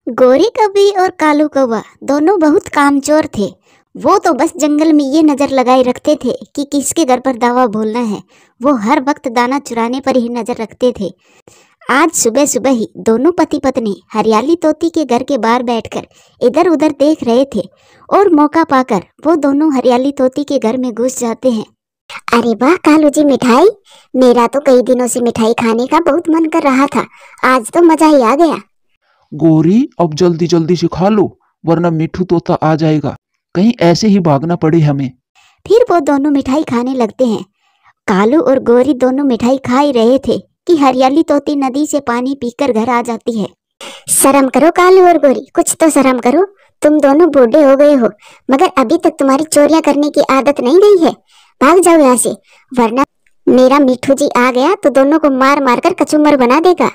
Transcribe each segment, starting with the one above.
गोरी कौवी और कालू कौवा दोनों बहुत कामचोर थे। वो तो बस जंगल में ये नजर लगाए रखते थे कि किसके घर पर दावा बोलना है। वो हर वक्त दाना चुराने पर ही नजर रखते थे। आज सुबह सुबह ही दोनों पति पत्नी हरियाली तोती के घर के बाहर बैठकर इधर उधर देख रहे थे और मौका पाकर वो दोनों हरियाली तोती के घर में घुस जाते हैं। अरे वाह कालू जी, मिठाई! मेरा तो कई दिनों से मिठाई खाने का बहुत मन कर रहा था। आज तो मजा ही आ गया। गोरी, अब जल्दी जल्दी से खा लो वरना मिठू तोता आ जाएगा। कहीं ऐसे ही भागना पड़े हमें। फिर वो दोनों मिठाई खाने लगते हैं। कालू और गोरी दोनों मिठाई खा ही रहे थे कि हरियाली तोती नदी से पानी पीकर घर आ जाती है। शर्म करो कालू और गोरी, कुछ तो शर्म करो। तुम दोनों बूढ़े हो गए हो, मगर अभी तक तुम्हारी चोरियां करने की आदत नहीं गई है। भाग जाओ यहाँ से, वरना मेरा मिठू जी आ गया तो दोनों को मार मार कर कचूमर बना देगा।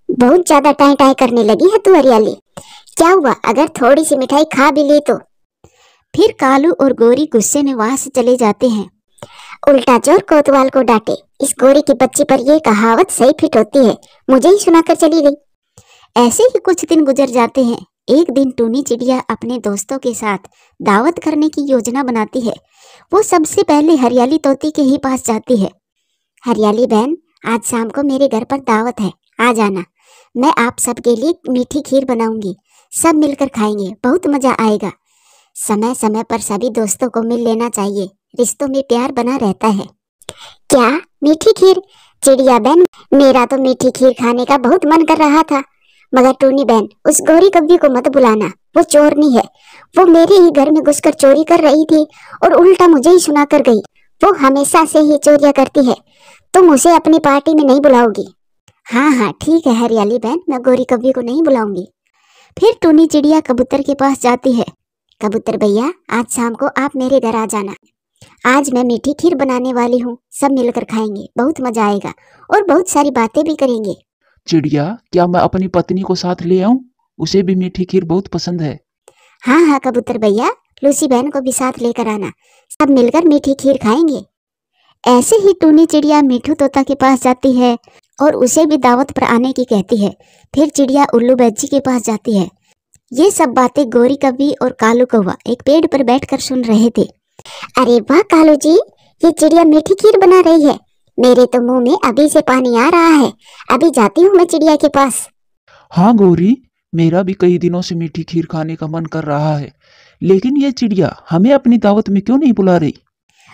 बहुत ज्यादा टाई टाई करने लगी है तू हरियाली। क्या हुआ अगर थोड़ी सी मिठाई खा भी ली तो? फिर कालू और गोरी गुस्से में वहां से चले जाते हैं। उल्टा चोर कोतवाल को डांटे, इस गोरी की बच्ची पर यह कहावत सही फिट होती है। मुझे ही सुनाकर चली गई। ऐसे ही कुछ दिन गुजर जाते हैं। एक दिन टूनी चिड़िया अपने दोस्तों के साथ दावत करने की योजना बनाती है। वो सबसे पहले हरियाली तोती के ही पास जाती है। हरियाली बहन, आज शाम को मेरे घर पर दावत है, आ जाना। मैं आप सबके लिए मीठी खीर बनाऊंगी, सब मिलकर खाएंगे, बहुत मजा आएगा। समय समय पर सभी दोस्तों को मिल लेना चाहिए, रिश्तों में प्यार बना रहता है। क्या मीठी खीर? चिड़िया बहन, मेरा तो मीठी खीर खाने का बहुत मन कर रहा था, मगर टूनी बहन उस गोरी कव्वी को मत बुलाना, वो चोरनी है। वो मेरे ही घर में घुसकर चोरी कर रही थी और उल्टा मुझे ही सुना कर गई। वो हमेशा से ही चोरियां करती है। तुम उसे अपनी पार्टी में नहीं बुलाओगी? हाँ हाँ ठीक है हरियाली बहन, मैं गोरी कव्वी को नहीं बुलाऊंगी। फिर टूनी चिड़िया कबूतर के पास जाती है। कबूतर भैया, आज शाम को आप मेरे घर आ जाना। आज मैं मीठी खीर बनाने वाली हूँ, सब मिलकर खाएंगे, बहुत मजा आएगा और बहुत सारी बातें भी करेंगे। चिड़िया, क्या मैं अपनी पत्नी को साथ ले आऊं? उसे भी मीठी खीर बहुत पसंद है। हाँ हाँ कबूतर भैया, लूसी बहन को भी साथ लेकर आना, सब मिलकर मीठी खीर खाएंगे। ऐसे ही टूनी चिड़िया मिठू तोता के पास जाती है और उसे भी दावत पर आने की कहती है। फिर चिड़िया उल्लू बैजी के पास जाती है। ये सब बातें गोरी कव्वी और कालू कौवा एक पेड़ पर बैठकर सुन रहे थे। अरे वाह कालू जी, ये चिड़िया मीठी खीर बना रही है। मेरे तो मुंह में अभी से पानी आ रहा है। अभी जाती हूँ मैं चिड़िया के पास। हाँ गोरी, मेरा भी कई दिनों से मीठी खीर खाने का मन कर रहा है, लेकिन ये चिड़िया हमें अपनी दावत में क्यों नहीं बुला रही?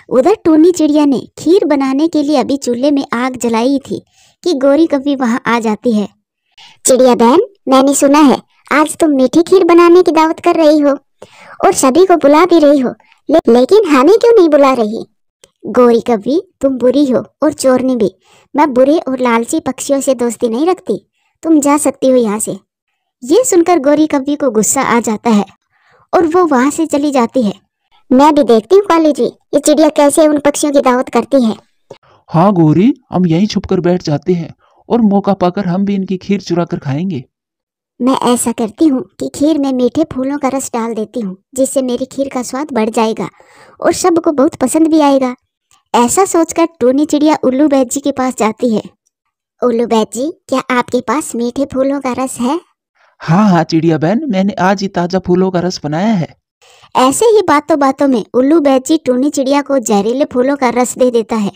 उधर टूनी चिड़िया ने खीर बनाने के लिए अभी चूल्हे में आग जलाई थी कि गोरी कव्वी वहां आ जाती है। चिड़िया बहन, मैंने सुना है आज तुम मीठी खीर बनाने की दावत कर रही हो और सभी को बुला भी रही हो, लेकिन हमें क्यों नहीं बुला रही? गोरी कव्वी, तुम बुरी हो और चोरनी भी। मैं बुरे और लालची पक्षियों से दोस्ती नहीं रखती। तुम जा सकती हो यहाँ से। ये सुनकर गोरी कव्वी को गुस्सा आ जाता है और वो वहां से चली जाती है। मैं भी देखती हूँ कालू जी, ये चिड़िया कैसे उन पक्षियों की दावत करती है। हाँ गोरी, हम यहीं छुपकर बैठ जाते हैं और मौका पाकर हम भी इनकी खीर चुरा कर खाएंगे। मैं ऐसा करती हूँ कि खीर में मीठे फूलों का रस डाल देती हूँ, जिससे मेरी खीर का स्वाद बढ़ जाएगा और सबको बहुत पसंद भी आएगा। ऐसा सोचकर टूनी चिड़िया उल्लू बैजी के पास जाती है। उल्लू बैजी, क्या आपके पास मीठे फूलों का रस है? हाँ हाँ चिड़िया बहन, मैंने आज ही ताजा फूलों का रस बनाया है। ऐसे ही बातों बातों में उल्लू बैजी टूनी चिड़िया को जहरीले फूलों का रस दे देता है।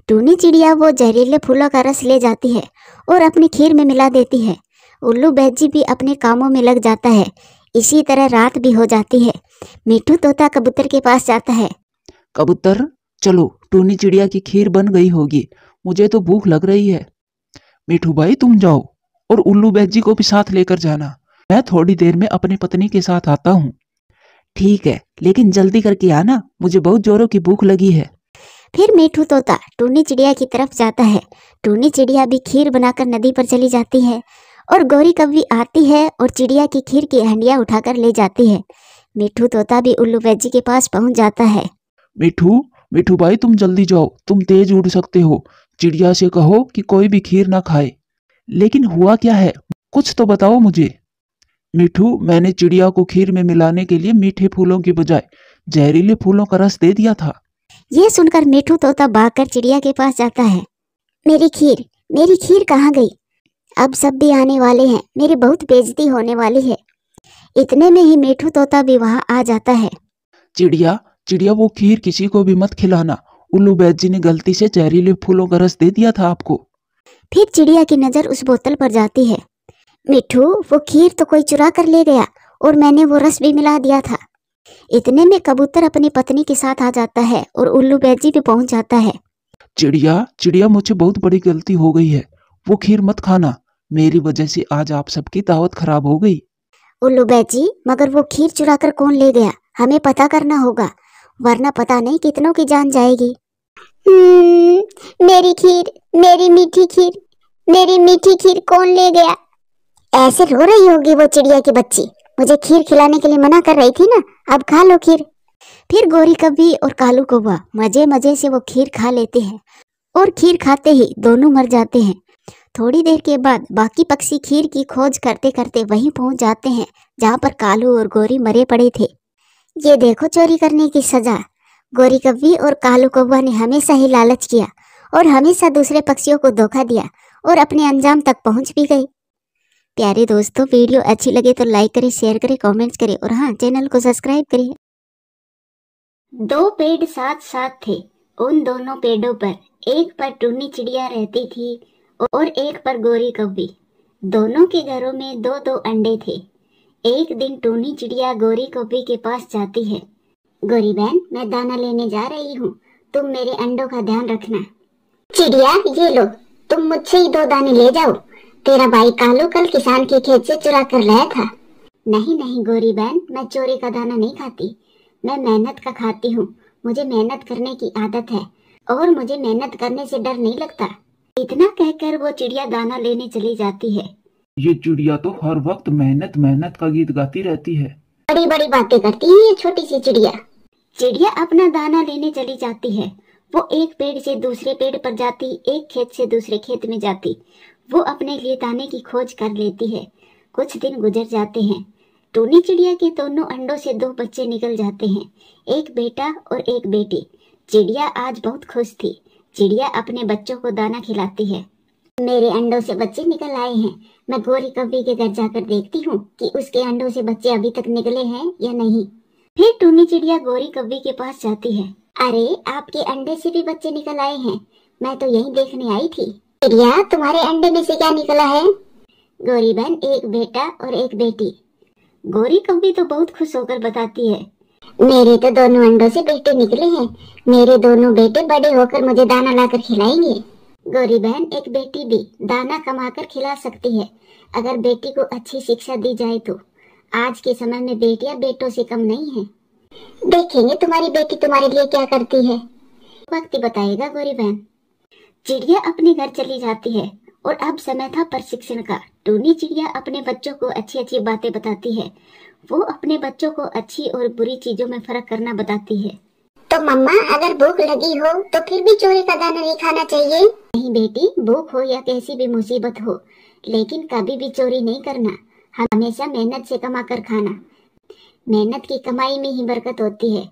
टूनी चिड़िया वो जहरीले फूलों का रस ले जाती है और अपनी खीर में मिला देती है। उल्लू बैजी भी अपने कामों में लग जाता है। इसी तरह रात भी हो जाती है। मिठू तोता कबूतर के पास जाता है। कबूतर, चलो, टूनी चिड़िया की खीर बन गई होगी, मुझे तो भूख लग रही है। मिठू भाई तुम जाओ और उल्लू बैजी को भी साथ लेकर जाना। मैं थोड़ी देर में अपनी पत्नी के साथ आता हूँ। ठीक है, लेकिन जल्दी करके आना, मुझे बहुत जोरों की भूख लगी है। फिर मिठू तोता टूनी चिड़िया की तरफ जाता है। टूनी चिड़िया भी खीर बनाकर नदी पर चली जाती है और गोरी कव्वी आती है और चिड़िया की खीर की हंडिया उठाकर ले जाती है। मिठू तोता भी उल्लू बैजी के पास पहुंच जाता है। मिठू भाई तुम जल्दी जाओ, तुम तेज उड़ सकते हो। चिड़िया से कहो कि कोई भी खीर ना खाए। लेकिन हुआ क्या है, कुछ तो बताओ मुझे। मिठू, मैंने चिड़िया को खीर में मिलाने के लिए मीठे फूलों की बजाय जहरीले फूलों का रस दे दिया था। ये सुनकर मिठू तोता भागकर चिड़िया के पास जाता है। मेरी खीर कहाँ गई? अब सब भी आने वाले हैं, मेरी बहुत बेइज्जती होने वाली है। इतने में ही मिठू तोता भी वहां आ जाता है। चिड़िया चिड़िया, वो खीर किसी को भी मत खिलाना। उल्लू बैद जी ने गलती से जहरीले फूलों का रस दे दिया था आपको। फिर चिड़िया की नजर उस बोतल पर जाती है। मिठू, वो खीर तो कोई चुरा कर ले गया और मैंने वो रस भी मिला दिया था। इतने में कबूतर अपनी पत्नी के साथ आ जाता है और उल्लू बैद जी भी पहुंच जाता है। चिड़िया चिड़िया, मुझे बहुत बड़ी गलती हो गई है। वो खीर मत खाना, मेरी वजह से आज आप सबकी दावत खराब हो गई। उल्लू बैद जी, मगर वो खीर चुरा कर कौन ले गया, हमें पता करना होगा, वरना पता नहीं कितनों की जान जाएगी। मेरी खीर, मेरी मीठी खीर, मेरी मीठी खीर कौन ले गया? ऐसे रो रही होगी वो चिड़िया की बच्ची। मुझे खीर खिलाने के लिए मना कर रही थी ना, अब खा लो खीर। फिर गोरी कब्बी और कालू कौवा मजे मजे से वो खीर खा लेते हैं और खीर खाते ही दोनों मर जाते हैं। थोड़ी देर के बाद बाकी पक्षी खीर की खोज करते करते वहीं पहुंच जाते हैं जहां पर कालू और गोरी मरे पड़े थे। ये देखो चोरी करने की सजा। गोरी कब्बी और कालू कौवा ने हमेशा ही लालच किया और हमेशा दूसरे पक्षियों को धोखा दिया और अपने अंजाम तक पहुंच भी गए। प्यारे दोस्तों, वीडियो अच्छी लगे तो लाइक करें, शेयर करें, कमेंट्स करें और हाँ, चैनल को सब्सक्राइब करें। दो पेड़ साथ साथ थे। उन दोनों पेड़ों पर एक पर टूनी चिड़िया रहती थी और एक पर गोरी कौवी। दोनों के घरों में दो दो अंडे थे। एक दिन टूनी चिड़िया गोरी कौवी के पास जाती है। गोरी बहन, मैं दाना लेने जा रही हूँ, तुम मेरे अंडों का ध्यान रखना। चिड़िया, ये लो, तुम मुझसे ही 2 दाने ले जाओ। तेरा भाई कालू कल किसान के खेत से चुरा कर लाया था। नहीं नहीं गोरी बहन, मैं चोरी का दाना नहीं खाती, मैं मेहनत का खाती हूँ। मुझे मेहनत करने की आदत है और मुझे मेहनत करने से डर नहीं लगता। इतना कहकर वो चिड़िया दाना लेने चली जाती है। ये चिड़िया तो हर वक्त मेहनत मेहनत का गीत गाती रहती है। बड़ी बड़ी बातें करती है ये छोटी सी चिड़िया। चिड़िया अपना दाना लेने चली जाती है। वो एक पेड़ से दूसरे पेड़ पर जाती, एक खेत से दूसरे खेत में जाती। वो अपने लिए दाने की खोज कर लेती है। कुछ दिन गुजर जाते हैं। टूनी चिड़िया के दोनों अंडों से 2 बच्चे निकल जाते हैं, एक बेटा और एक बेटी। चिड़िया आज बहुत खुश थी। चिड़िया अपने बच्चों को दाना खिलाती है। मेरे अंडों से बच्चे निकल आए हैं। मैं गोरी कब्बी के घर जाकर देखती हूँ कि उसके अंडों से बच्चे अभी तक निकले हैं या नहीं। फिर टूनी चिड़िया गोरी कब्बी के पास जाती है। अरे, आपके अंडे से भी बच्चे निकल आए हैं, मैं तो यही देखने आई थी। चिड़िया, तुम्हारे अंडे में से क्या निकला है? गोरी बहन, एक बेटा और एक बेटी। गोरी कब्बी तो बहुत खुश होकर बताती है, मेरे तो दोनों अंडों से बेटे निकले हैं। मेरे दोनों बेटे बड़े होकर मुझे दाना लाकर खिलाएंगे। गोरी बहन, एक बेटी भी दाना कमाकर खिला सकती है अगर बेटी को अच्छी शिक्षा दी जाए तो। आज के समय में बेटियां बेटों से कम नहीं है। देखेंगे तुम्हारी बेटी तुम्हारे लिए क्या करती है। वक्त बताएगा गोरी बहन। चिड़िया अपने घर चली जाती है और अब समय था प्रशिक्षण का। टूनी चिड़िया अपने बच्चों को अच्छी अच्छी बातें बताती है। वो अपने बच्चों को अच्छी और बुरी चीजों में फर्क करना बताती है। तो मम्मा, अगर भूख लगी हो तो फिर भी चोरी का दाना नहीं खाना चाहिए। नहीं बेटी, भूख हो या कैसी भी मुसीबत हो, लेकिन कभी भी चोरी नहीं करना। हमेशा मेहनत से कमा कर खाना। मेहनत की कमाई में ही बरकत होती है।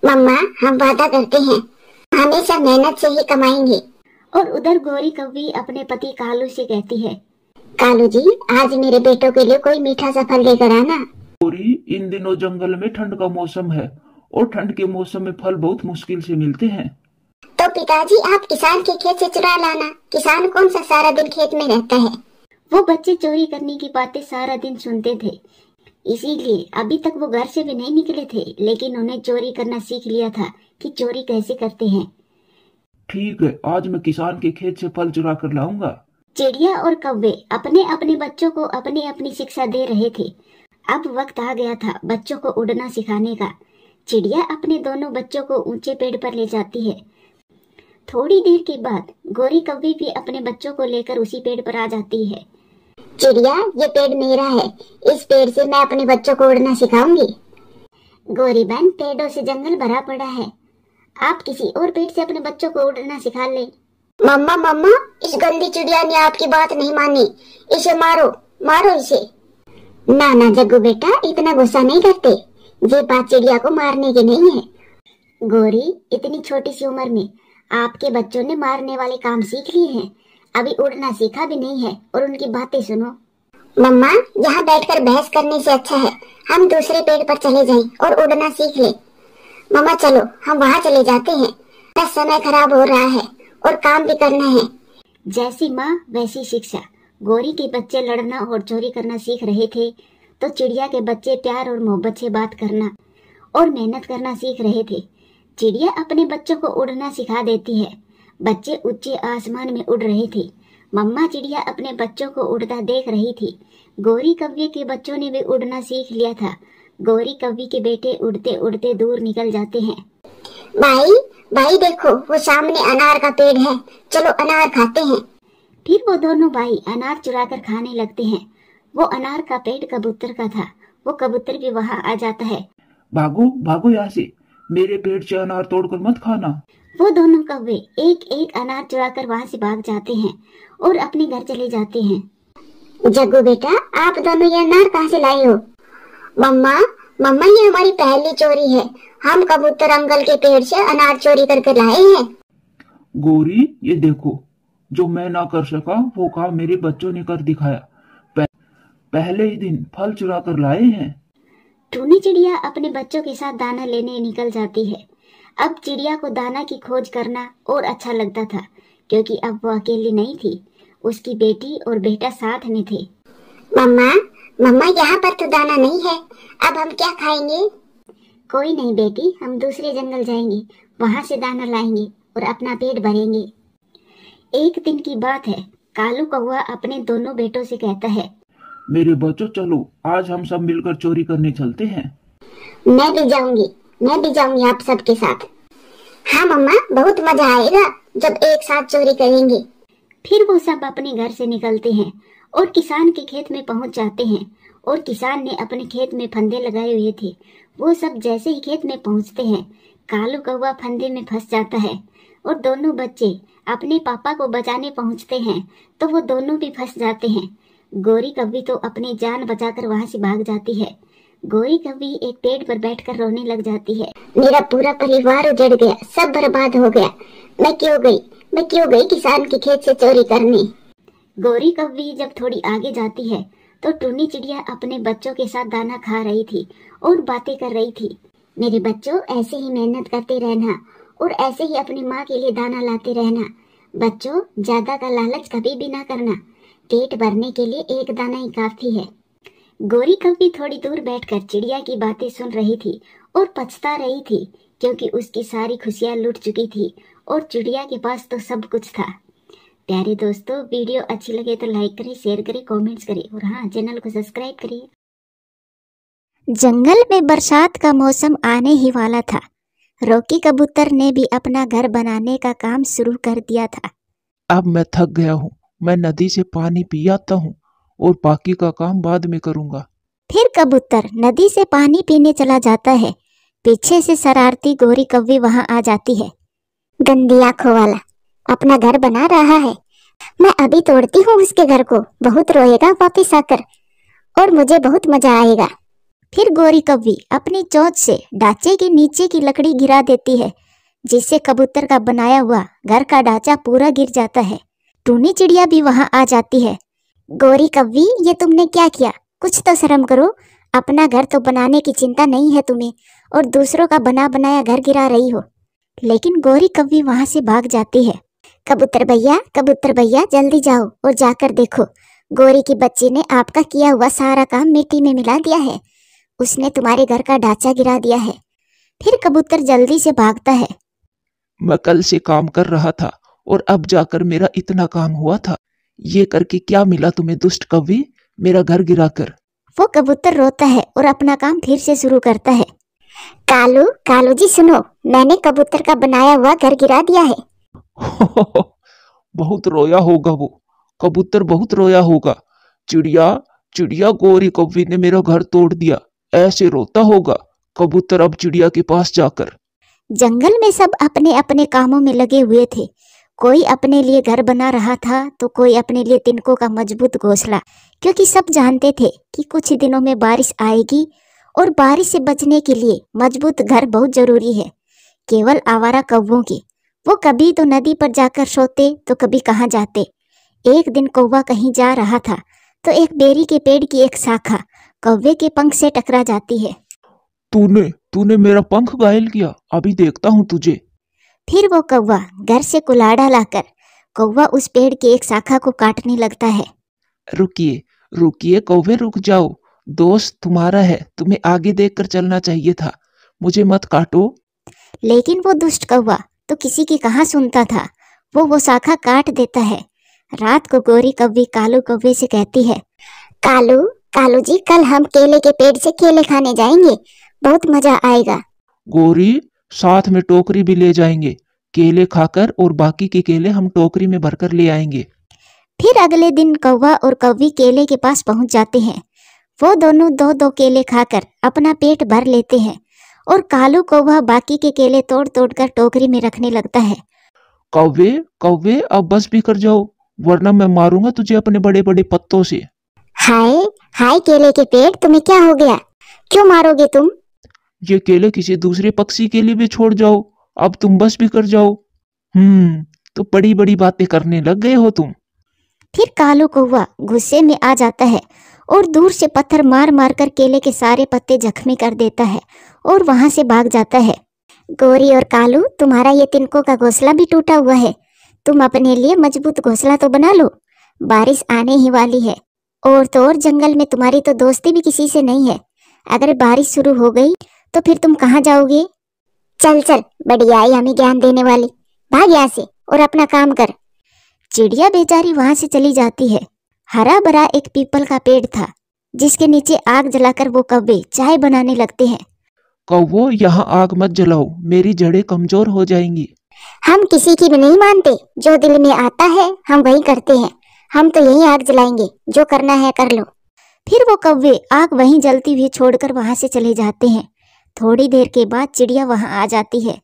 मम्मा, हम वादा करते हैं, हमेशा मेहनत से ही कमाएंगे। और उधर गोरी कौवी अपने पति कालू से कहती है, कालू जी, आज मेरे बेटों के लिए कोई मीठा सा फल लेकर आना। गोरी, इन दिनों जंगल में ठंड का मौसम है और ठंड के मौसम में फल बहुत मुश्किल से मिलते हैं। तो पिताजी, आप किसान के खेत से चुरा लाना। किसान कौन सा सारा दिन खेत में रहता है। वो बच्चे चोरी करने की बातें सारा दिन सुनते थे, इसीलिए अभी तक वो घर से भी नहीं निकले थे, लेकिन उन्हें चोरी करना सीख लिया था कि चोरी कैसे करते हैं। ठीक है, आज मैं किसान के खेत से फल चुरा कर लाऊंगा। चिड़िया और कौवे अपने अपने बच्चों को अपनी अपनी शिक्षा दे रहे थे। अब वक्त आ गया था बच्चों को उड़ना सिखाने का। चिड़िया अपने दोनों बच्चों को ऊंचे पेड़ पर ले जाती है। थोड़ी देर के बाद गोरी कौवी भी अपने बच्चों को लेकर उसी पेड़ पर आ जाती है। चिड़िया, ये पेड़ मेरा है, इस पेड़ से मैं अपने बच्चों को उड़ना सिखाऊंगी। गोरी बहन, पेड़ों से जंगल भरा पड़ा है, आप किसी और पेड़ से अपने बच्चों को उड़ना सिखा ले। मम्मा मम्मा, इस गंदी चिड़िया ने आपकी बात नहीं मानी, इसे मारो, मारो इसे। ना ना जग्गू बेटा, इतना गुस्सा नहीं करते, ये बात चिड़िया को मारने की नहीं है। गोरी, इतनी छोटी सी उम्र में आपके बच्चों ने मारने वाले काम सीख लिए हैं, अभी उड़ना सीखा भी नहीं है और उनकी बातें सुनो। मम्मा, यहाँ बैठकर बहस करने से अच्छा है हम दूसरे पेड़ पर चले जाएं और उड़ना सीख ले। मम्मा चलो हम वहाँ चले जाते हैं, बस समय खराब हो रहा है और काम भी करना है। जैसी माँ वैसी शिक्षा। गौरी के बच्चे लड़ना और चोरी करना सीख रहे थे तो चिड़िया के बच्चे प्यार और मोहब्बत से बात करना और मेहनत करना सीख रहे थे। चिड़िया अपने बच्चों को उड़ना सिखा देती है। बच्चे ऊंचे आसमान में उड़ रहे थे। मम्मा चिड़िया अपने बच्चों को उड़ता देख रही थी। गौरी कव्वे के बच्चों ने भी उड़ना सीख लिया था। गौरी कव्वी के बेटे उड़ते उड़ते दूर निकल जाते हैं। भाई भाई देखो वो सामने अनार का पेड़ है, चलो अनार खाते हैं। फिर वो दोनों भाई अनार चुराकर खाने लगते हैं। वो अनार का पेड़ कबूतर का था। वो कबूतर भी वहाँ आ जाता है। भागो भागो यहाँ से, मेरे पेड़ से अनार तोड़कर मत खाना। वो दोनों कौवे एक एक अनार चुराकर वहाँ से भाग जाते हैं और अपने घर चले जाते हैं। जग्गू बेटा, आप दोनों ये अनार कहाँ से लाए हो? मम्मा मम्मा ये हमारी पहली चोरी है, हम कबूतर अंकल के पेड़ से अनार चोरी करके लाए हैं। गौरी ये देखो, जो मैं ना कर सका वो काम मेरे बच्चों ने कर दिखाया। पहले ही दिन फल चुरा कर लाए हैं। टूनी चिड़िया अपने बच्चों के साथ दाना लेने निकल जाती है। अब चिड़िया को दाना की खोज करना और अच्छा लगता था क्योंकि अब वो अकेली नहीं थी, उसकी बेटी और बेटा साथ में थे। मम्मा मम्मा यहाँ पर तो दाना नहीं है, अब हम क्या खाएंगे? कोई नहीं बेटी, हम दूसरे जंगल जाएंगे, वहाँ से दाना लाएंगे और अपना पेट भरेंगे। एक दिन की बात है, कालू कौवा अपने दोनों बेटों से कहता है, मेरे बच्चों चलो आज हम सब मिलकर चोरी करने चलते हैं। मैं भी जाऊंगी आप सबके साथ। हाँ मम्मा, बहुत मजा आएगा जब एक साथ चोरी करेंगे। फिर वो सब अपने घर से निकलते हैं और किसान के खेत में पहुंच जाते हैं और किसान ने अपने खेत में फंदे लगाए हुए थे। वो सब जैसे ही खेत में पहुंचते हैं, कालू कौवा फंदे में फंस जाता है और दोनों बच्चे अपने पापा को बचाने पहुंचते हैं तो वो दोनों भी फंस जाते हैं। गौरी कव्वी तो अपनी जान बचाकर वहां से भाग जाती है। गौरी कव्वी एक पेड़ पर बैठकर रोने लग जाती है। मेरा पूरा परिवार उजड़ गया, सब बर्बाद हो गया। मैं क्यों गई किसान के खेत से चोरी करने। गौरी कव्वी जब थोड़ी आगे जाती है तो टूनी चिड़िया अपने बच्चों के साथ दाना खा रही थी और बातें कर रही थी। मेरे बच्चों, ऐसे ही मेहनत करते रहना और ऐसे ही अपनी माँ के लिए दाना लाते रहना। बच्चों, ज्यादा का लालच कभी भी ना करना, पेट भरने के लिए एक दाना ही काफी है। गौरी कव्वी थोड़ी दूर बैठकर चिड़िया की बातें सुन रही थी और पछता रही थी क्योंकि उसकी सारी खुशियाँ लुट चुकी थी और चिड़िया के पास तो सब कुछ था। प्यारे दोस्तों, वीडियो अच्छी लगे तो लाइक करें, शेयर करें, कमेंट्स करें और हाँ, चैनल को सब्सक्राइब करिए। जंगल में बरसात का मौसम आने ही वाला था। रॉकी कबूतर ने भी अपना घर बनाने का काम शुरू कर दिया था। अब मैं थक गया हूँ, मैं नदी से पानी पी आता हूँ और बाकी का काम बाद में करूँगा। फिर कबूतर नदी से पानी पीने चला जाता है। पीछे से शरारती गौरी कव्वी वहाँ आ जाती है। गंदी आंखों वाला अपना घर बना रहा है, मैं अभी तोड़ती हूँ उसके घर को, बहुत रोएगा वापिस आकर और मुझे बहुत मजा आएगा। फिर गौरी कव्वी अपनी चोंच से ढांचे के नीचे की लकड़ी गिरा देती है, जिससे कबूतर का बनाया हुआ घर का ढांचा पूरा गिर जाता है। टूनी चिड़िया भी वहाँ आ जाती है। गौरी कव्वी, ये तुमने क्या किया? कुछ तो शर्म करो, अपना घर तो बनाने की चिंता नहीं है तुम्हें और दूसरों का बना बनाया घर गिरा रही हो। लेकिन गौरी कव्वी वहाँ से भाग जाती है। कबूतर भैया जल्दी जाओ और जाकर देखो, गौरी की बच्ची ने आपका किया हुआ सारा काम मिट्टी में मिला दिया है, उसने तुम्हारे घर का ढांचा गिरा दिया है। फिर कबूतर जल्दी से भागता है। मैं कल से काम कर रहा था और अब जाकर मेरा इतना काम हुआ था, ये करके क्या मिला तुम्हें दुष्ट कव्वी, मेरा घर गिराकर। वो कबूतर रोता है और अपना काम फिर से शुरू करता है। कालू जी सुनो, मैंने कबूतर का बनाया हुआ घर गिरा दिया है। बहुत रोया होगा वो कबूतर, बहुत रोया होगा। चिड़िया गौरी कव्वी ने मेरा घर तोड़ दिया, ऐसे रोता होगा कबूतर अब चिड़िया के पास जाकर। जंगल में सब अपने अपने कामों में लगे हुए थे। कोई अपने लिए घर बना रहा था तो कोई अपने लिए तिनकों का मजबूत घोंसला, क्योंकि सब जानते थे कि कुछ दिनों में बारिश आएगी और बारिश से बचने के लिए मजबूत घर बहुत जरूरी है। केवल आवारा कौवों की, वो कभी तो नदी पर जाकर सोते तो कभी कहाँ जाते। एक दिन कौवा कहीं जा रहा था तो एक बेरी के पेड़ की एक शाखा कौवे के पंख से टकरा जाती है। तूने तूने मेरा पंख घायल किया, अभी देखता हूँ तुझे। फिर वो कौवा घर से कुल्हाड़ा लाकर कौवा उस पेड़ की एक शाखा को काटने लगता है। रुकिए रुकिए कौवे, रुक जाओ। दोस्त तुम्हारा है, तुम्हें आगे देखकर चलना चाहिए था, मुझे मत काटो। लेकिन वो दुष्ट कौवा तो किसी की कहाँ सुनता था। वो शाखा काट देता है। रात को गोरी कौवी कालू कौवे से कहती है, कालू कालू जी, कल हम केले के पेड़ से केले खाने जाएंगे, बहुत मजा आएगा। गोरी, साथ में टोकरी भी ले जाएंगे, केले खाकर और बाकी के केले हम टोकरी में भरकर ले आएंगे। फिर अगले दिन कौवा और कौवी केले के पास पहुंच जाते हैं। वो दोनों दो दो केले खाकर अपना पेट भर लेते हैं और कालू कौवा बाकी के केले तोड़ तोड़ कर टोकरी में रखने लगता है। कौवे कौवे, अब बस भी कर जाओ, वरना मैं मारूंगा तुझे अपने बड़े बड़े पत्तों से। हाय हाय केले के पेड़, तुम्हें क्या हो गया? क्यों मारोगे तुम? ये केले किसी दूसरे पक्षी के लिए भी छोड़ जाओ, अब तुम बस भी कर जाओ। तो बड़ी बड़ी बातें करने लग गए हो तुम। फिर कालू कौवा गुस्से में आ जाता है और दूर से पत्थर मार मार कर केले के सारे पत्ते जख्मी कर देता है और वहां से भाग जाता है। गोरी और कालू, तुम्हारा ये तिनकों का घोंसला भी टूटा हुआ है, तुम अपने लिए मजबूत घोंसला तो बना लो, बारिश आने ही वाली है। और तो और जंगल में तुम्हारी तो दोस्ती भी किसी से नहीं है, अगर बारिश शुरू हो गई तो फिर तुम कहाँ जाओगे? चल चल, बढ़िया आई हमें ज्ञान देने वाली, भाग यहाँ से और अपना काम कर। चिड़िया बेचारी वहां से चली जाती है। हरा भरा एक पीपल का पेड़ था जिसके नीचे आग जलाकर वो कौवे चाय बनाने लगते हैं। कौवो, यहाँ आग मत जलाओ, मेरी जड़ें कमजोर हो जाएंगी। हम किसी की भी नहीं मानते, जो दिल में आता है हम वही करते हैं, हम तो यही आग जलाएंगे, जो करना है कर लो। फिर वो कौवे आग वहीं जलती हुई छोड़कर वहां से चले जाते हैं। थोड़ी देर के बाद चिड़िया वहां आ जाती है।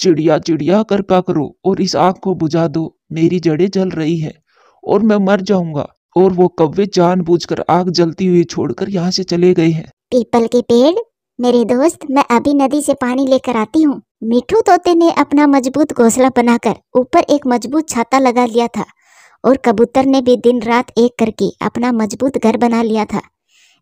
चिड़िया चिड़िया कृपा करो और इस आग को बुझा दो, मेरी जड़ें जल रही है और मैं मर जाऊंगा। और वो कौवे जानबूझकर आग जलती हुई छोड़कर यहाँ से चले गए हैं। पीपल के पेड़, मेरे दोस्त, मैं अभी नदी से पानी लेकर आती हूँ। मिठू तोते ने अपना मजबूत घोंसला बनाकर ऊपर एक मजबूत छाता लगा लिया था और कबूतर ने भी दिन रात एक करके अपना मजबूत घर बना लिया था।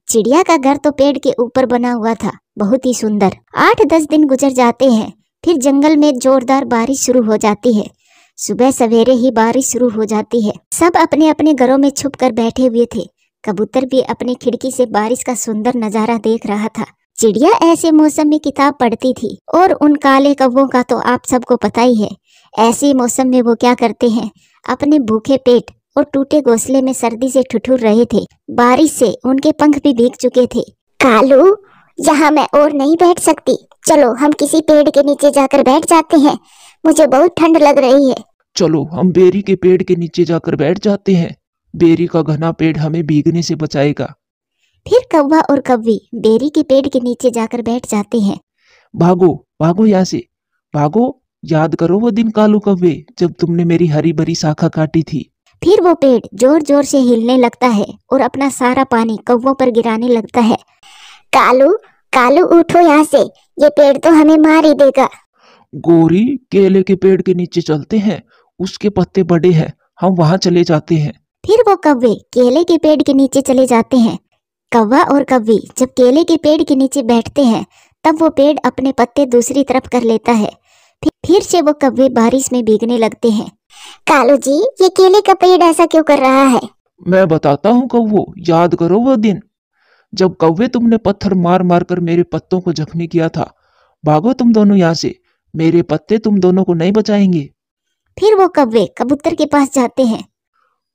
चिड़िया का घर तो पेड़ के ऊपर बना हुआ था, बहुत ही सुंदर। 8-10 दिन गुजर जाते हैं। फिर जंगल में जोरदार बारिश शुरू हो जाती है। सुबह सवेरे ही बारिश शुरू हो जाती है। सब अपने अपने घरों में छुप कर बैठे हुए थे। कबूतर भी अपनी खिड़की से बारिश का सुंदर नजारा देख रहा था। चिड़िया ऐसे मौसम में किताब पढ़ती थी और उन काले कौवों का तो आप सबको पता ही है। ऐसे मौसम में वो क्या करते हैं, अपने भूखे पेट और टूटे घोंसले में सर्दी से ठिठुर रहे थे। बारिश से उनके पंख भी भीग चुके थे। कालू, यहाँ मैं और नहीं बैठ सकती, चलो हम किसी पेड़ के नीचे जाकर बैठ जाते हैं, मुझे बहुत ठंड लग रही है। चलो हम बेरी के पेड़ के नीचे जाकर बैठ जाते हैं, बेरी का घना पेड़ हमें भीगने से बचाएगा। फिर कौवा और कौवी बेरी के पेड़ के नीचे जाकर बैठ जाते हैं। भागो भागो यहाँ से, भागो। याद करो वो दिन कालू कौवे जब तुमने मेरी हरी भरी शाखा काटी थी। फिर वो पेड़ जोर जोर से हिलने लगता है और अपना सारा पानी कौवों पर गिराने लगता है। कालू कालू, उठो यहाँ से, ये पेड़ तो हमें मार ही देगा। गोरी, केले के पेड़ के नीचे चलते हैं, उसके पत्ते बड़े हैं, हम वहां चले जाते हैं। फिर वो कौवे केले के पेड़ के नीचे चले जाते हैं। कौवा और कौवी जब केले के पेड़ के नीचे बैठते हैं तब वो पेड़ अपने पत्ते दूसरी तरफ कर लेता है। फिर से वो कौवे बारिश में भीगने लगते हैं। कालू जी, ये केले का पेड़ ऐसा क्यों कर रहा है? मैं बताता हूँ कौवो, याद करो वो दिन जब कौवे तुमने पत्थर मार मार कर मेरे पत्तों को जख्मी किया था। भागो तुम दोनों यहाँ से, मेरे पत्ते तुम दोनों को नहीं बचाएंगे। फिर वो कौवे कबूतर के पास जाते हैं।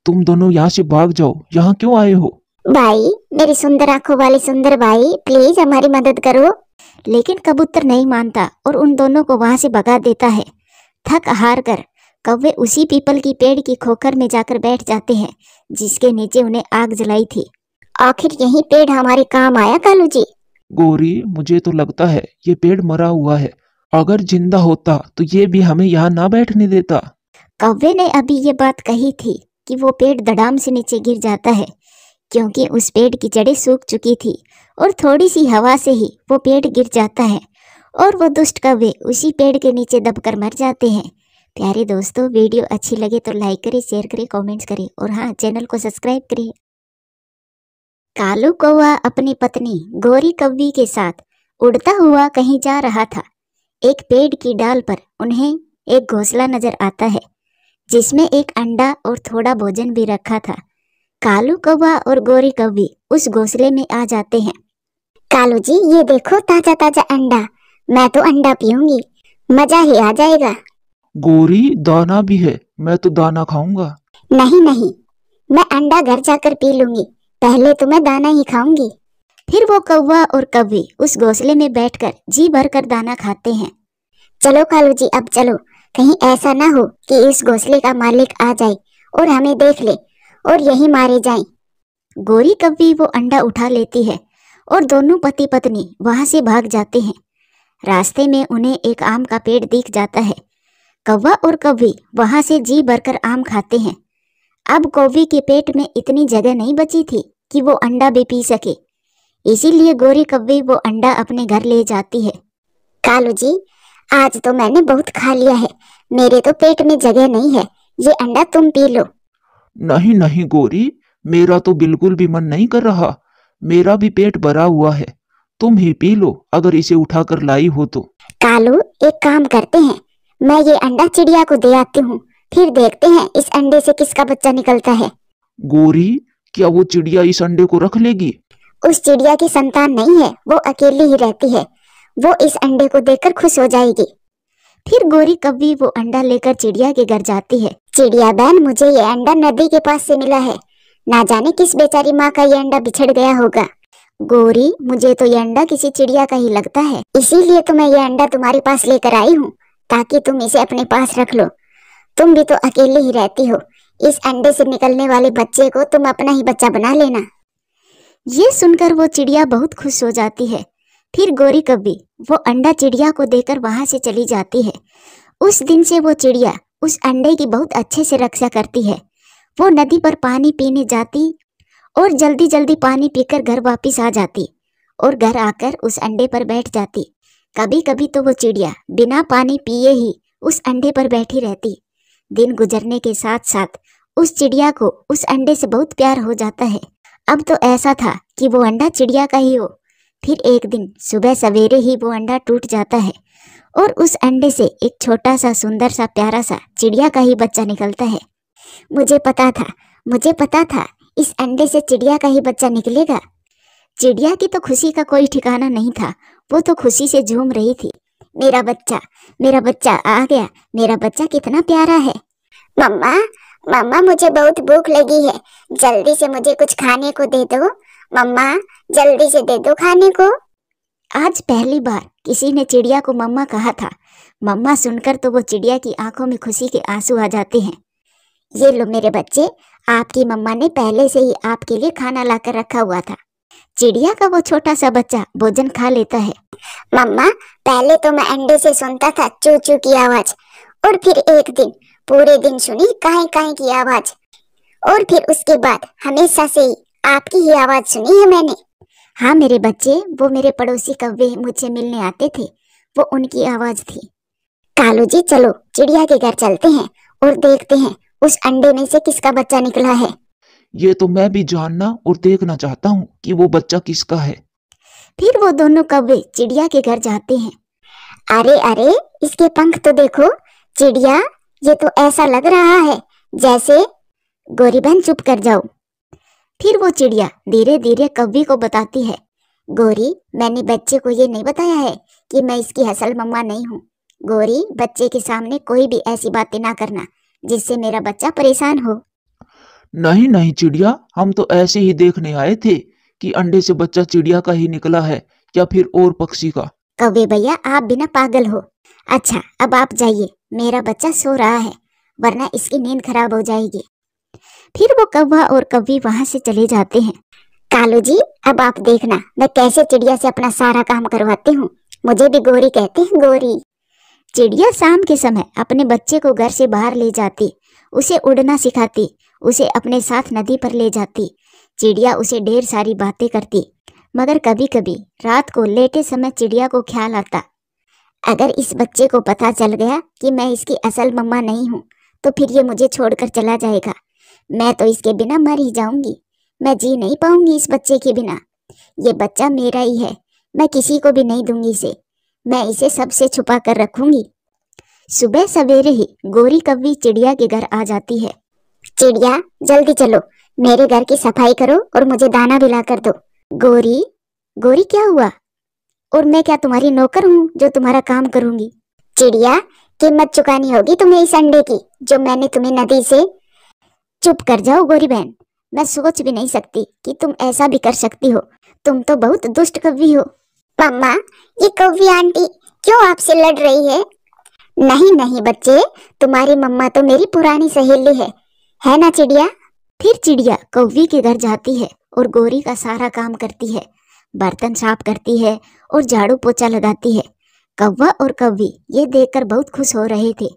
तुम दोनों यहाँ से भाग जाओ, यहाँ क्यों आए हो? भाई, मेरी सुंदर आंखों वाले सुंदर भाई, प्लीज हमारी मदद करो। लेकिन कबूतर नहीं मानता और उन दोनों को वहां से भगा देता है। थक हार कर कौवे उसी पीपल की पेड़ की खोखर में जाकर बैठ जाते हैं जिसके नीचे उन्हें आग जलाई थी। आखिर यही पेड़ हमारे काम आया कालू जी। गोरी, मुझे तो लगता है ये पेड़ मरा हुआ है, अगर जिंदा होता तो ये भी हमें यहाँ ना बैठने देता। कौवे ने अभी ये बात कही थी कि वो पेड़ धड़ाम से नीचे गिर जाता है क्योंकि उस पेड़ की जड़ें सूख चुकी थी और थोड़ी सी हवा से ही वो पेड़ गिर जाता है और वो दुष्ट कौवे उसी पेड़ के नीचे दबकर मर जाते हैं। प्यारे दोस्तों, वीडियो अच्छी लगे तो लाइक करें, शेयर करें, कमेंट्स करें और हाँ, चैनल को सब्सक्राइब करें। कालू कौवा अपनी पत्नी गोरी कौवी के साथ उड़ता हुआ कहीं जा रहा था। एक पेड़ की डाल पर उन्हें एक घोंसला नजर आता है जिसमें एक अंडा और थोड़ा भोजन भी रखा था। कालू कौवा और गोरी कौवी उस घोंसले में आ जाते हैं। कालू जी, ये देखो ताजा ताजा अंडा। मैं तो अंडा पीऊंगी, मजा ही आ जाएगा। गोरी, दाना भी है, मैं तो दाना खाऊंगा। नहीं नहीं, मैं अंडा घर जाकर पी लूंगी, पहले तो मैं दाना ही खाऊंगी। फिर वो कौवा और कौवी उस घोंसले में बैठकर जी भरकर दाना खाते हैं। चलो कालू जी, अब चलो, कहीं ऐसा ना हो कि इस घोंसले का मालिक आ जाए और हमें देख ले और यही मारे जाएं। गोरी कौवी वो अंडा उठा लेती है और दोनों पति पत्नी वहां से भाग जाते हैं। रास्ते में उन्हें एक आम का पेड़ दिख जाता है। कौवा और कौवी वहां से जी भरकर आम खाते हैं। अब कौवी के पेट में इतनी जगह नहीं बची थी कि वो अंडा भी पी सके, इसीलिए गोरी कौवी वो अंडा अपने घर ले जाती है। कालू जी, आज तो मैंने बहुत खा लिया है, मेरे तो पेट में जगह नहीं है, ये अंडा तुम पी लो। नहीं नहीं गोरी, मेरा तो बिल्कुल भी मन नहीं कर रहा, मेरा भी पेट भरा हुआ है, तुम ही पी लो अगर इसे उठाकर लाई हो तो। कालू, एक काम करते हैं, मैं ये अंडा चिड़िया को दे आती हूँ, फिर देखते हैं इस अंडे से किसका बच्चा निकलता है। गोरी, क्या वो चिड़िया इस अंडे को रख लेगी? उस चिड़िया की संतान नहीं है, वो अकेली ही रहती है, वो इस अंडे को देखकर खुश हो जाएगी। फिर गोरी कौवी वो अंडा लेकर चिड़िया के घर जाती है। चिड़िया बहन, मुझे ये अंडा नदी के पास से मिला है, ना जाने किस बेचारी माँ का ये अंडा बिछड़ गया होगा। गोरी, मुझे तो ये अंडा किसी चिड़िया का ही लगता है, इसीलिए तो मैं ये अंडा तुम्हारे पास लेकर आई हूँ, ताकि तुम इसे अपने पास रख लो। तुम भी तो अकेले ही रहती हो, इस अंडे से निकलने वाले बच्चे को तुम अपना ही बच्चा बना लेना। ये सुनकर वो चिड़िया बहुत खुश हो जाती है। फिर गोरी कौवी वो अंडा चिड़िया को देकर वहां से चली जाती है। उस दिन से वो चिड़िया उस अंडे की बहुत अच्छे से रक्षा करती है। वो नदी पर पानी पीने जाती और जल्दी जल्दी पानी पीकर घर वापस आ जाती और घर आकर उस अंडे पर बैठ जाती। कभी कभी तो वो चिड़िया बिना पानी पिए ही उस अंडे पर बैठी रहती। दिन गुजरने के साथ साथ उस चिड़िया को उस अंडे से बहुत प्यार हो जाता है। अब तो ऐसा था कि वो अंडा चिड़िया का ही हो। फिर एक दिन सुबह सवेरे ही वो अंडा टूट जाता है और उस अंडे से एक छोटा सा सुंदर सा प्यारा सा चिड़िया का ही बच्चा निकलता है। मुझे पता था इस अंडे से चिड़िया का ही बच्चा निकलेगा। चिड़िया की तो खुशी का कोई ठिकाना नहीं था, वो तो खुशी से झूम रही थी। मेरा बच्चा आ गया, मेरा बच्चा कितना प्यारा है। मम्मा, मम्मा, मुझे बहुत भूख लगी है, जल्दी से मुझे कुछ खाने को दे दो। मम्मा, जल्दी से दे दो खाने को। आज पहली बार किसी ने चिड़िया को मम्मा कहा था। मम्मा सुनकर तो वो चिड़िया की आंखों में खुशी के आंसू आ जाते हैं। ये लो मेरे बच्चे, आपकी मम्मा ने पहले से ही आपके लिए खाना लाकर रखा हुआ था। चिड़िया का वो छोटा सा बच्चा भोजन खा लेता है। मम्मा, पहले तो मैं अंडे से सुनता था चू चू की आवाज, और फिर एक दिन पूरे दिन सुनी काई काई की आवाज, और फिर उसके बाद हमेशा से ही आपकी ही आवाज सुनी है मैंने। हाँ मेरे बच्चे, वो मेरे पड़ोसी कौवे मुझसे मिलने आते थे, वो उनकी आवाज थी। कालू जी, चलो चिड़िया के घर चलते हैं और देखते हैं उस अंडे में से किसका बच्चा निकला है। ये तो मैं भी जानना और देखना चाहता हूँ कि वो बच्चा किसका है। फिर वो दोनों कौवे चिड़िया के घर जाते हैं। अरे अरे, इसके पंख तो देखो चिड़िया, ये तो ऐसा लग रहा है जैसे। गोरी बहन चुप कर जाओ। फिर वो चिड़िया धीरे धीरे कौवी को बताती है, गोरी, मैंने बच्चे को ये नहीं बताया है कि मैं इसकी असल मम्मा नहीं हूँ। गोरी, बच्चे के सामने कोई भी ऐसी बातें ना करना जिससे मेरा बच्चा परेशान हो। नहीं नहीं चिड़िया, हम तो ऐसे ही देखने आए थे कि अंडे से बच्चा चिड़िया का ही निकला है या फिर और पक्षी का। कौवे भैया, आप बिना पागल हो। अच्छा, अब आप जाइए, मेरा बच्चा सो रहा है, वरना इसकी नींद खराब हो जाएगी। फिर वो कौवा और कौवी वहां से चले जाते हैं। कालू जी, अब आप देखना मैं कैसे चिड़िया से अपना सारा काम करवाती हूँ। मुझे भी गोरी कहते हैं, गोरी। चिड़िया शाम के समय अपने बच्चे को घर से बाहर ले जाती, उसे उड़ना सिखाती, उसे अपने साथ नदी पर ले जाती। चिड़िया उसे ढेर सारी बातें करती, मगर कभी कभी रात को लेटे समय चिड़िया को ख्याल आता, अगर इस बच्चे को पता चल गया कि मैं इसकी असल मम्मा नहीं हूँ तो फिर ये मुझे छोड़कर चला जाएगा। मैं तो इसके बिना मर ही जाऊंगी। मैं जी नहीं पाऊंगी इस बच्चे के बिना। ये बच्चा मेरा ही है, मैं किसी को भी नहीं दूंगी इसे। मैं इसे सबसे छुपा कर रखूंगी। सुबह सवेरे ही गोरी कौवी चिड़िया के घर आ जाती है। चिड़िया, जल्दी चलो, मेरे घर की सफाई करो और मुझे दाना भी ला कर दो। गोरी, गोरी क्या हुआ? और मैं क्या तुम्हारी नौकर हूँ जो तुम्हारा काम करूंगी? चिड़िया, कीमत चुकानी होगी तुम्हें इस अंडे की जो मैंने तुम्हें नदी से। चुप कर जाओ गोरी बहन, मैं सोच भी नहीं सकती कि तुम ऐसा भी कर सकती हो। तुम तो बहुत दुष्ट कौवी हो। मम्मा, ये कौवी आंटी क्यों आपसे लड़ रही है? नहीं नहीं बच्चे, तुम्हारी मम्मा तो मेरी पुरानी सहेली है ना चिड़िया? फिर चिड़िया कौवी के घर जाती है और गोरी का सारा काम करती है, बर्तन साफ करती है और झाड़ू पोछा लगाती है। कौवा और कौवी ये देखकर बहुत खुश हो रहे थे।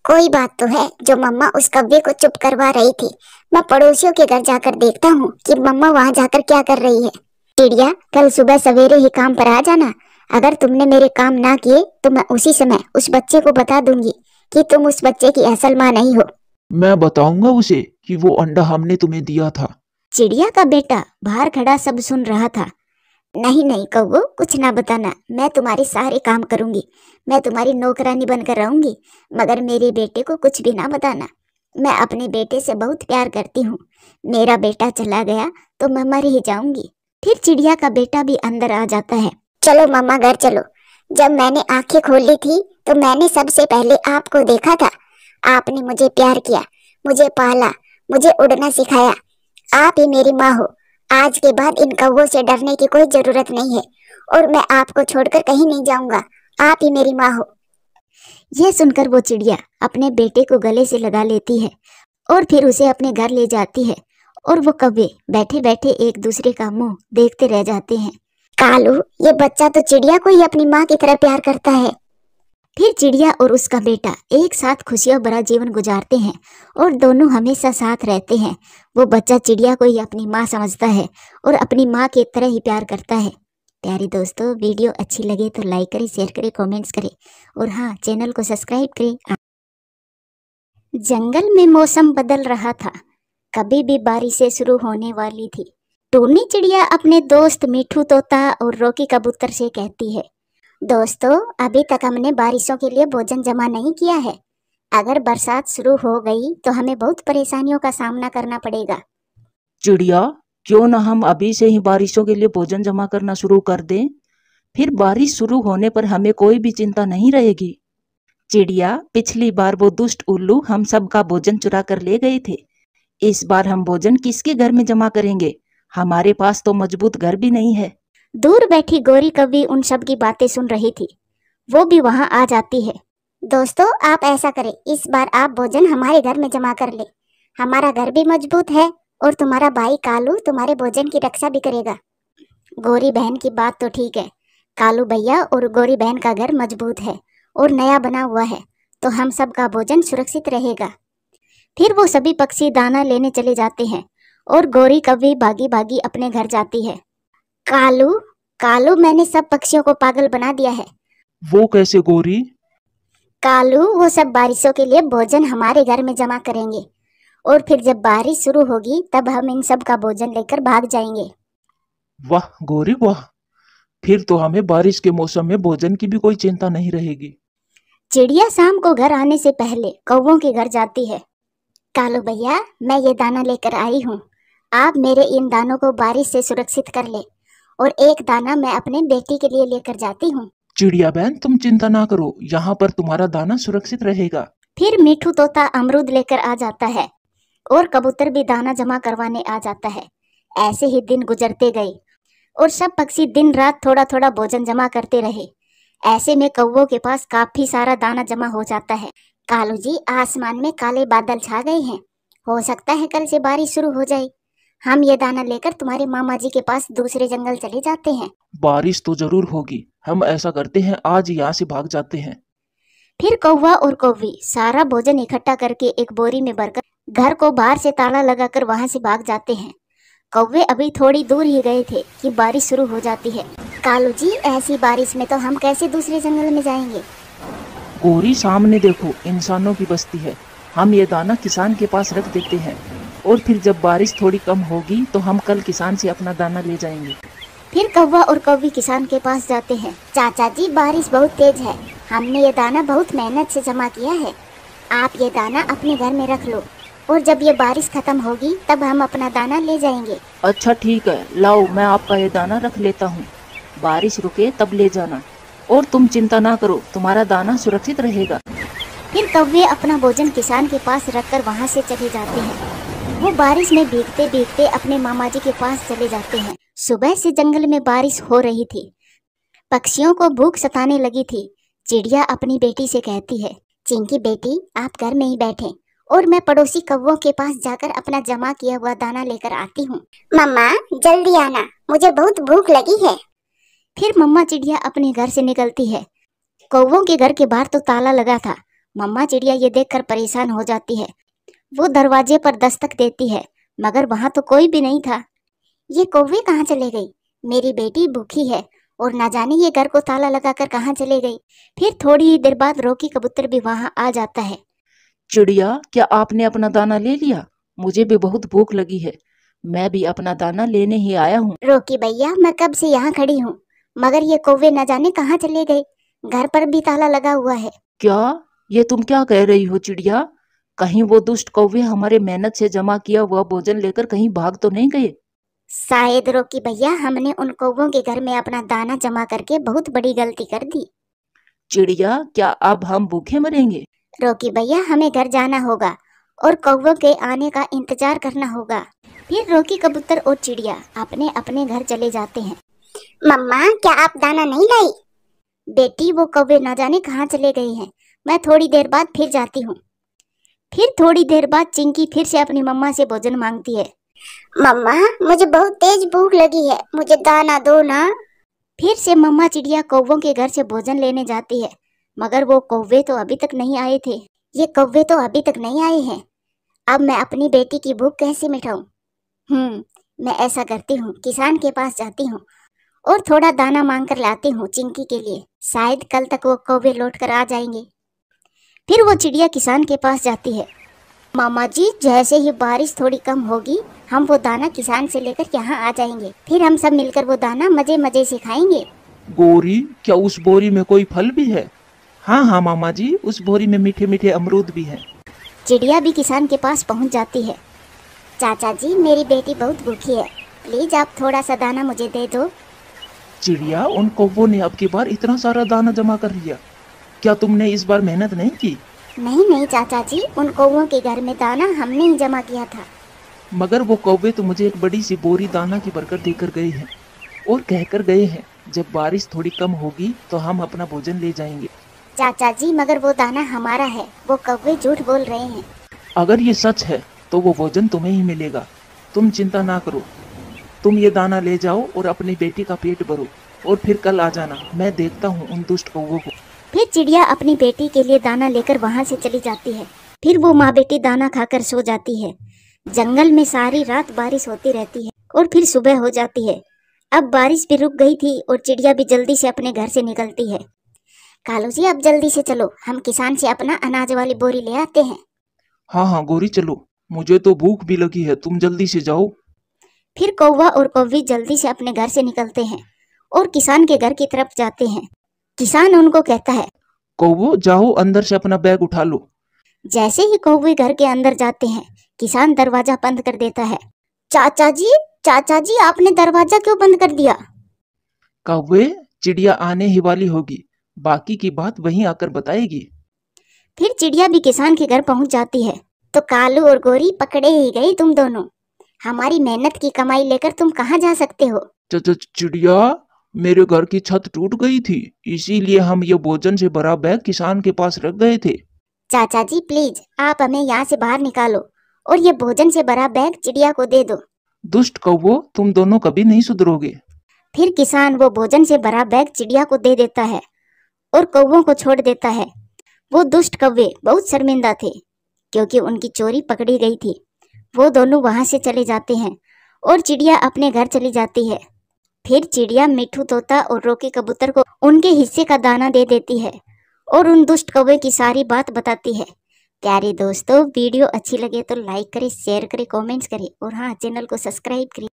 कोई बात तो है जो मम्मा उस कौवे को चुप करवा रही थी। मैं पड़ोसियों के घर जाकर देखता हूँ कि मम्मा वहाँ जाकर क्या कर रही है। चिड़िया, कल सुबह सवेरे ही काम पर आ जाना। अगर तुमने मेरे काम ना किए तो मैं उसी समय उस बच्चे को बता दूंगी कि तुम उस बच्चे की असल माँ नहीं हो। मैं बताऊंगा उसे कि वो अंडा हमने तुम्हें दिया था। चिड़िया का बेटा बाहर खड़ा सब सुन रहा था। नहीं नहीं कौवो, कुछ ना बताना, मैं तुम्हारे सारे काम करूंगी। मैं तुम्हारी नौकरानी बनकर रहूंगी, मगर मेरे बेटे को कुछ भी ना बताना। मैं अपने बेटे से बहुत प्यार करती हूँ। मेरा बेटा चला गया तो मैं मर ही जाऊंगी। फिर चिड़िया का बेटा भी अंदर आ जाता है। चलो मम्मा, घर चलो। जब मैंने आंखें खोली थी तो मैंने सबसे पहले आपको देखा था। आपने मुझे प्यार किया, मुझे पाला, मुझे उड़ना सिखाया। आप ही मेरी माँ हो। आज के बाद इन कौवों से डरने की कोई जरूरत नहीं है और मैं आपको छोड़कर कहीं नहीं जाऊंगा। आप ही मेरी माँ हो। यह सुनकर वो चिड़िया अपने बेटे को गले से लगा लेती है और फिर उसे अपने घर ले जाती है और वो कौवे बैठे बैठे एक दूसरे का मुंह देखते रह जाते हैं। कालू, ये बच्चा तो चिड़िया को ही अपनी माँ की तरह प्यार करता है। फिर चिड़िया और उसका बेटा एक साथ खुशियों भरा जीवन गुजारते हैं और दोनों हमेशा साथ रहते हैं। वो बच्चा चिड़िया को ही अपनी माँ समझता है और अपनी माँ की तरह ही प्यार करता है। प्यारे दोस्तों, वीडियो अच्छी लगे तो लाइक करें, शेयर करें, कमेंट्स करें और हाँ, चैनल को सब्सक्राइब करें। जंगल में मौसम बदल रहा था। कभी भी बारिशें शुरू होने वाली थी। टूनी चिड़िया अपने दोस्त मिठू तोता और रोकी कबूतर से कहती है, दोस्तों, अभी तक हमने बारिशों के लिए भोजन जमा नहीं किया है। अगर बरसात शुरू हो गई तो हमें बहुत परेशानियों का सामना करना पड़ेगा। चिड़िया, क्यों ना हम अभी से ही बारिशों के लिए भोजन जमा करना शुरू कर दें? फिर बारिश शुरू होने पर हमें कोई भी चिंता नहीं रहेगी। चिड़िया, पिछली बार वो दुष्ट उल्लू हम सब का भोजन चुरा कर ले गए थे। इस बार हम भोजन किसके घर में जमा करेंगे? हमारे पास तो मजबूत घर भी नहीं है। दूर बैठी गोरी कौवी उन सब की बातें सुन रही थी। वो भी वहां आ जाती है। दोस्तों, आप ऐसा करें, इस बार आप भोजन हमारे घर में जमा कर ले। हमारा घर भी मजबूत है और तुम्हारा भाई कालू तुम्हारे भोजन की रक्षा भी करेगा। गोरी बहन की बात तो ठीक है। कालू भैया और गोरी बहन का घर मजबूत है और नया बना हुआ है, तो हम सब का भोजन सुरक्षित रहेगा। फिर वो सभी पक्षी दाना लेने चले जाते हैं और गोरी कौवी भागी भागी अपने घर जाती है। कालू, कालू, मैंने सब पक्षियों को पागल बना दिया है। वो कैसे गोरी? कालू, वो सब बारिशों के लिए भोजन हमारे घर में जमा करेंगे और फिर जब बारिश शुरू होगी तब हम इन सब का भोजन लेकर भाग जाएंगे। वाह गोरी वाह, फिर तो हमें बारिश के मौसम में भोजन की भी कोई चिंता नहीं रहेगी। चिड़िया शाम को घर आने से पहले कौवों के घर जाती है। कालू भैया, मैं ये दाना लेकर आई हूँ। आप मेरे इन दानों को बारिश से सुरक्षित कर ले और एक दाना मैं अपने बेटी के लिए लेकर जाती हूँ। चिड़िया बहन, तुम चिंता ना करो, यहाँ पर तुम्हारा दाना सुरक्षित रहेगा। फिर मिठू तोता अमरूद लेकर आ जाता है और कबूतर भी दाना जमा करवाने आ जाता है। ऐसे ही दिन गुजरते गए और सब पक्षी दिन रात थोड़ा थोड़ा भोजन जमा करते रहे। ऐसे में कौवों के पास काफी सारा दाना जमा हो जाता है। कालू जी, आसमान में काले बादल छा गए हैं। हो सकता है कल से बारिश शुरू हो जाए। हम ये दाना लेकर तुम्हारे मामा जी के पास दूसरे जंगल चले जाते हैं। बारिश तो जरूर होगी। हम ऐसा करते हैं, आज यहाँ से भाग जाते हैं। फिर कौवा और कौवी सारा भोजन इकट्ठा करके एक बोरी में भरकर घर को बाहर से ताला लगाकर वहां से भाग जाते हैं। कौवे अभी थोड़ी दूर ही गए थे कि बारिश शुरू हो जाती है। कालू जी, ऐसी बारिश में तो हम कैसे दूसरे जंगल में जाएंगे? गोरी, सामने देखो, इंसानों की बस्ती है। हम ये दाना किसान के पास रख देते हैं और फिर जब बारिश थोड़ी कम होगी तो हम कल किसान से अपना दाना ले जाएंगे। फिर कौवा और कौवी किसान के पास जाते हैं। चाचा जी, बारिश बहुत तेज है, हमने ये दाना बहुत मेहनत से जमा किया है, आप ये दाना अपने घर में रख लो और जब ये बारिश खत्म होगी तब हम अपना दाना ले जाएंगे। अच्छा ठीक है, लाओ मैं आपका ये दाना रख लेता हूँ, बारिश रुके तब ले जाना और तुम चिंता ना करो, तुम्हारा दाना सुरक्षित रहेगा। फिर कौवे अपना भोजन किसान के पास रखकर वहाँ से चले जाते हैं। वो बारिश में भीगते भीगते अपने मामा जी के पास चले जाते हैं। सुबह से जंगल में बारिश हो रही थी, पक्षियों को भूख सताने लगी थी। चिड़िया अपनी बेटी से कहती है, चिंकी बेटी, आप घर में ही बैठे और मैं पड़ोसी कौवों के पास जाकर अपना जमा किया हुआ दाना लेकर आती हूँ। मम्मा जल्दी आना, मुझे बहुत भूख लगी है। फिर मम्मा चिड़िया अपने घर से निकलती है। कौवों के घर के बाहर तो ताला लगा था। मम्मा चिड़िया ये देखकर परेशान हो जाती है। वो दरवाजे पर दस्तक देती है मगर वहाँ तो कोई भी नहीं था। ये कौवे कहाँ चले गई? मेरी बेटी भूखी है और न जाने ये घर को ताला लगाकर कहाँ चले गई। फिर थोड़ी ही देर बाद रोकी कबूतर भी वहाँ आ जाता है। चिड़िया, क्या आपने अपना दाना ले लिया? मुझे भी बहुत भूख लगी है, मैं भी अपना दाना लेने ही आया हूँ। रोकी भैया, मैं कब से यहाँ खड़ी हूँ मगर ये कौवे न जाने कहाँ चले गए, घर पर भी ताला लगा हुआ है। क्या? ये तुम क्या कह रही हो चिड़िया? कहीं वो दुष्ट कौवे हमारे मेहनत से जमा किया हुआ भोजन लेकर कहीं भाग तो नहीं गए? शायद रोकी भैया, हमने उन कौवों के घर में अपना दाना जमा करके बहुत बड़ी गलती कर दी। चिड़िया, क्या अब हम भूखे मरेंगे? रोकी भैया, हमें घर जाना होगा और कौवों के आने का इंतजार करना होगा। फिर रोकी कबूतर और चिड़िया अपने अपने घर चले जाते हैं। मम्मा, क्या आप दाना नहीं लाई? बेटी, वो कौवे न जाने कहाँ चले गए हैं, मैं थोड़ी देर बाद फिर जाती हूँ। फिर थोड़ी देर बाद चिंकी फिर से अपनी मम्मा से भोजन मांगती है। मम्मा, मुझे बहुत तेज भूख लगी है, मुझे दाना दो ना। फिर से मम्मा चिड़िया कौवों के घर से भोजन लेने जाती है मगर वो कौवे तो अभी तक नहीं आए थे। ये कौवे तो अभी तक नहीं आए हैं, अब मैं अपनी बेटी की भूख कैसे मिटाऊं? मैं ऐसा करती हूँ, किसान के पास जाती हूँ और थोड़ा दाना मांग कर लाती हूँ चिंकी के लिए, शायद कल तक वो कौवे लौट कर आ जाएंगे। फिर वो चिड़िया किसान के पास जाती है। मामा जी, जैसे ही बारिश थोड़ी कम होगी हम वो दाना किसान से लेकर यहाँ आ जाएंगे, फिर हम सब मिलकर वो दाना मजे मजे से खाएंगे। गोरी, क्या उस बोरी में कोई फल भी है? हाँ हाँ मामा जी, उस बोरी में मीठे मीठे अमरूद भी हैं। चिड़िया भी किसान के पास पहुँच जाती है। चाचा जी, मेरी बेटी बहुत भूखी है, प्लीज आप थोड़ा सा दाना मुझे दे दो। चिड़िया, उन कौवों ने अब की बार इतना सारा दाना जमा कर लिया, क्या तुमने इस बार मेहनत नहीं की? नहीं चाचा जी, उन कौवों के घर में दाना हमने ही जमा किया था। मगर वो कौवे तो मुझे एक बड़ी सी बोरी दाना की बरकत देकर गए हैं और कहकर गए हैं जब बारिश थोड़ी कम होगी तो हम अपना भोजन ले जाएंगे। चाचा जी, मगर वो दाना हमारा है, वो कौवे झूठ बोल रहे हैं। अगर ये सच है तो वो भोजन तुम्हें ही मिलेगा, तुम चिंता ना करो। तुम ये दाना ले जाओ और अपनी बेटी का पेट भरो और फिर कल आ जाना, मैं देखता हूँ उन दुष्ट कौवों को। फिर चिड़िया अपनी बेटी के लिए दाना लेकर वहाँ से चली जाती है। फिर वो माँ बेटी दाना खाकर सो जाती है। जंगल में सारी रात बारिश होती रहती है और फिर सुबह हो जाती है। अब बारिश भी रुक गई थी और चिड़िया भी जल्दी से अपने घर से निकलती है। कालू जी, अब जल्दी से चलो, हम किसान से अपना अनाज वाली बोरी ले आते हैं। हाँ हाँ गोरी, चलो, मुझे तो भूख भी लगी है, तुम जल्दी से जाओ। फिर कौवा और कौवी जल्दी से अपने घर से निकलते हैं और किसान के घर की तरफ जाते हैं। किसान उनको कहता है, कौवो, जाओ अंदर से अपना बैग उठा लो। जैसे ही कौवे घर के अंदर जाते हैं किसान दरवाजा बंद कर देता है। चाचा जी, आपने दरवाजा क्यों बंद कर दिया? कौवे, चिड़िया आने ही वाली होगी, बाकी की बात वहीं आकर बताएगी। फिर चिड़िया भी किसान के घर पहुंच जाती है। तो कालू और गोरी, पकड़े ही गई तुम दोनों, हमारी मेहनत की कमाई लेकर तुम कहाँ जा सकते हो? चिड़िया, मेरे घर की छत टूट गई थी, इसीलिए हम ये भोजन से भरा बैग किसान के पास रख गए थे। चाचा जी, प्लीज आप हमें यहाँ से बाहर निकालो और ये भोजन से भरा बैग चिड़िया को दे दो। दुष्ट कौवो, तुम दोनों कभी नहीं सुधरोगे। फिर किसान वो भोजन से भरा बैग चिड़िया को दे देता है और कौवों को छोड़ देता है। वो दुष्ट कौवे बहुत शर्मिंदा थे क्योंकि उनकी चोरी पकड़ी गई थी। वो दोनों वहां से चले जाते हैं और चिड़िया अपने घर चली जाती है। फिर चिड़िया मिठू तोता और रोकी कबूतर को उनके हिस्से का दाना दे देती है और उन दुष्ट कौवे की सारी बात बताती है। प्यारे दोस्तों, वीडियो अच्छी लगे तो लाइक करें, शेयर करें, कमेंट्स करें और हाँ, चैनल को सब्सक्राइब करें।